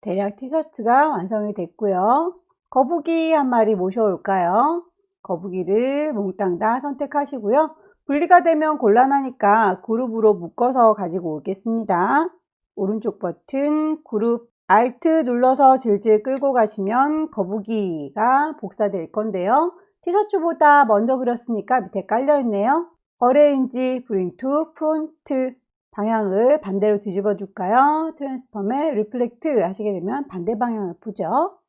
대략 티셔츠가 완성이 됐고요. 거북이 한 마리 모셔올까요? 거북이를 몽땅 다 선택하시고요. 분리가 되면 곤란하니까 그룹으로 묶어서 가지고 오겠습니다. 오른쪽 버튼 그룹 Alt 눌러서 질질 끌고 가시면 거북이가 복사될 건데요. 티셔츠보다 먼저 그렸으니까 밑에 깔려 있네요. 어레인지 브링 투 프론트 방향을 반대로 뒤집어 줄까요? 트랜스폼에 리플렉트 하시게 되면 반대 방향을 보죠.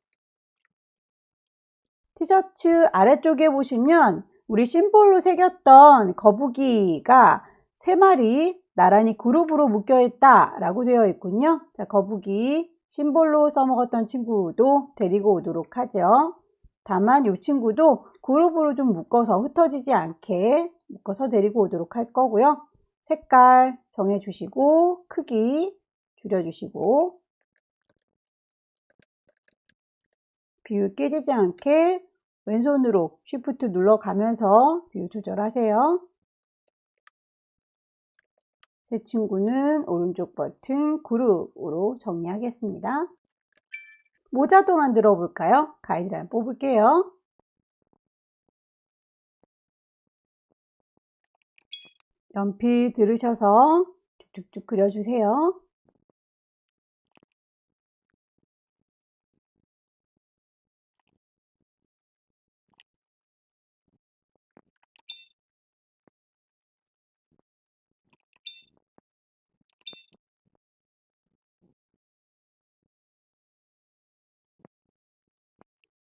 티셔츠 아래쪽에 보시면 우리 심볼로 새겼던 거북이가 3마리 나란히 그룹으로 묶여 있다 라고 되어 있군요. 자, 거북이 심볼로 써먹었던 친구도 데리고 오도록 하죠. 다만 이 친구도 그룹으로 좀 묶어서 흩어지지 않게 묶어서 데리고 오도록 할 거고요. 색깔 정해주시고 크기 줄여주시고 비율 깨지지 않게 왼손으로 쉬프트 눌러가면서 비율 조절하세요. 새 친구는 오른쪽 버튼 그룹으로 정리하겠습니다. 모자도 만들어 볼까요? 가이드라인 뽑을게요. 연필 들으셔서 쭉쭉쭉 그려주세요.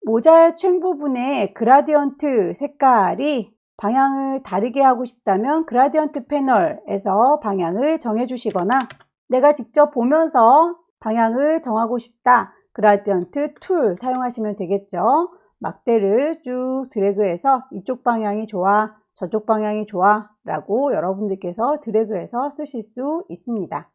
모자의 챙 부분에 그라디언트 색깔이 방향을 다르게 하고 싶다면 그라디언트 패널에서 방향을 정해 주시거나 내가 직접 보면서 방향을 정하고 싶다. 그라디언트 툴 사용하시면 되겠죠. 막대를 쭉 드래그해서 이쪽 방향이 좋아, 저쪽 방향이 좋아 라고 여러분들께서 드래그해서 쓰실 수 있습니다.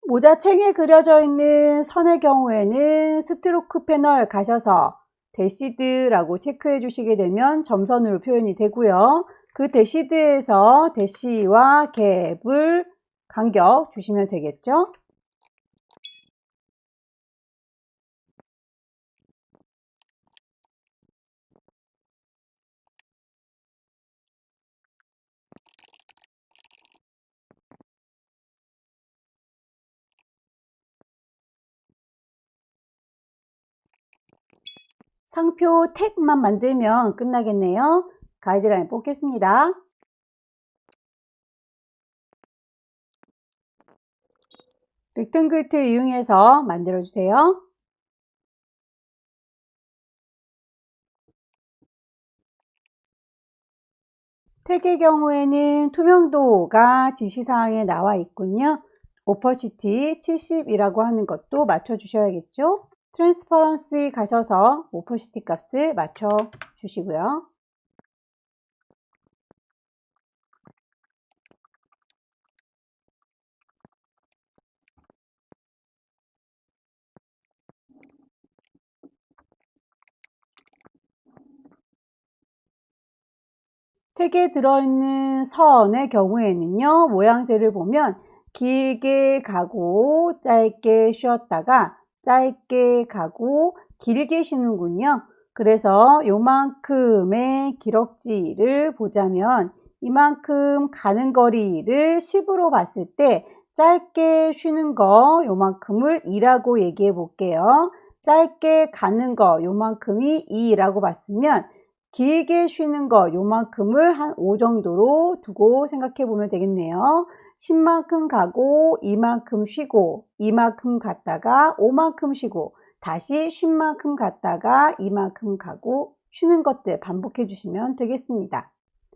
모자챙에 그려져 있는 선의 경우에는 스트로크 패널 가셔서 대시드라고 체크해 주시게 되면 점선으로 표현이 되고요. 그 대시드에서 대시와 갭을 간격 주시면 되겠죠. 상표 택만 만들면 끝나겠네요. 가이드라인 뽑겠습니다. 렉탱글 툴 이용해서 만들어 주세요. 택의 경우에는 투명도가 지시사항에 나와 있군요. 오퍼시티 70이라고 하는 것도 맞춰 주셔야겠죠. 트랜스퍼런시 가셔서 오퍼시티 값을 맞춰 주시고요. 택에 들어있는 선의 경우에는요, 모양새를 보면 길게 가고 짧게 쉬었다가 짧게 가고 길게 쉬는군요. 그래서 요만큼의 기럭지를 보자면 이만큼 가는 거리를 10으로 봤을 때 짧게 쉬는 거 요만큼을 2라고 얘기해 볼게요. 짧게 가는 거 요만큼이 2라고 봤으면 길게 쉬는 거 요만큼을 한 5 정도로 두고 생각해 보면 되겠네요. 10만큼 가고 이만큼 쉬고 이만큼 갔다가 5만큼 쉬고 다시 10만큼 갔다가 이만큼 가고 쉬는 것들 반복해 주시면 되겠습니다.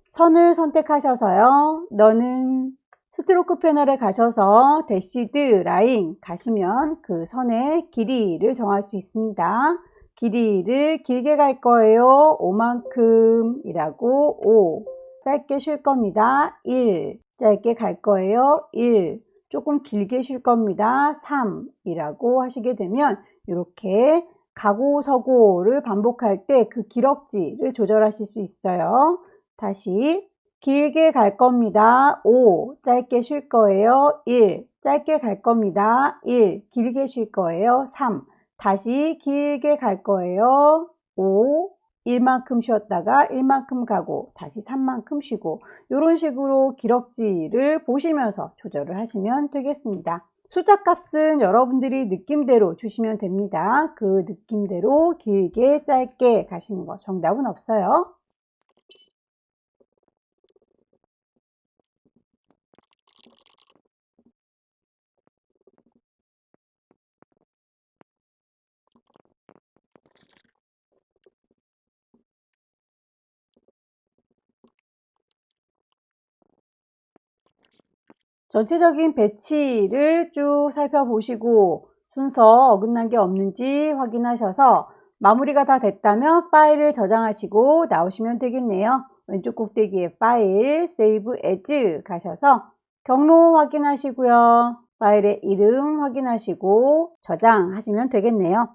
선을 선택하셔서요. 너는 스트로크 패널에 가셔서 대시드 라인 가시면 그 선의 길이를 정할 수 있습니다. 길이를 길게 갈 거예요. 5만큼 이라고 5 짧게 쉴 겁니다. 1 짧게 갈 거예요. 1 조금 길게 쉴 겁니다. 3 이라고 하시게 되면 이렇게 가고 서고를 반복할 때 그 기럭지를 조절하실 수 있어요. 다시 길게 갈 겁니다. 5 짧게 쉴 거예요. 1 짧게 갈 겁니다. 1 길게 쉴 거예요. 3 다시 길게 갈 거예요. 5 1만큼 쉬었다가 1만큼 가고 다시 3만큼 쉬고 이런 식으로 기럭지를 보시면서 조절을 하시면 되겠습니다. 숫자 값은 여러분들이 느낌대로 주시면 됩니다. 그 느낌대로 길게 짧게 가시는 거, 정답은 없어요. 전체적인 배치를 쭉 살펴보시고 순서 어긋난 게 없는지 확인하셔서 마무리가 다 됐다면 파일을 저장하시고 나오시면 되겠네요. 왼쪽 꼭대기에 파일, 세이브 에즈 가셔서 경로 확인하시고요. 파일의 이름 확인하시고 저장하시면 되겠네요.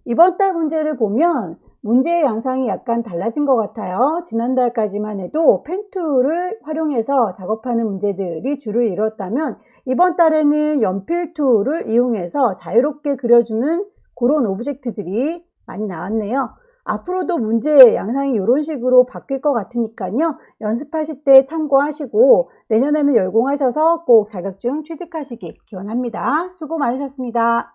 이번 달 문제를 보면 문제의 양상이 약간 달라진 것 같아요. 지난달까지만 해도 펜툴을 활용해서 작업하는 문제들이 주를 이뤘다면 이번 달에는 연필 툴을 이용해서 자유롭게 그려주는 그런 오브젝트들이 많이 나왔네요. 앞으로도 문제의 양상이 이런 식으로 바뀔 것 같으니까요. 연습하실 때 참고하시고 내년에는 열공하셔서 꼭 자격증 취득하시기 기원합니다. 수고 많으셨습니다.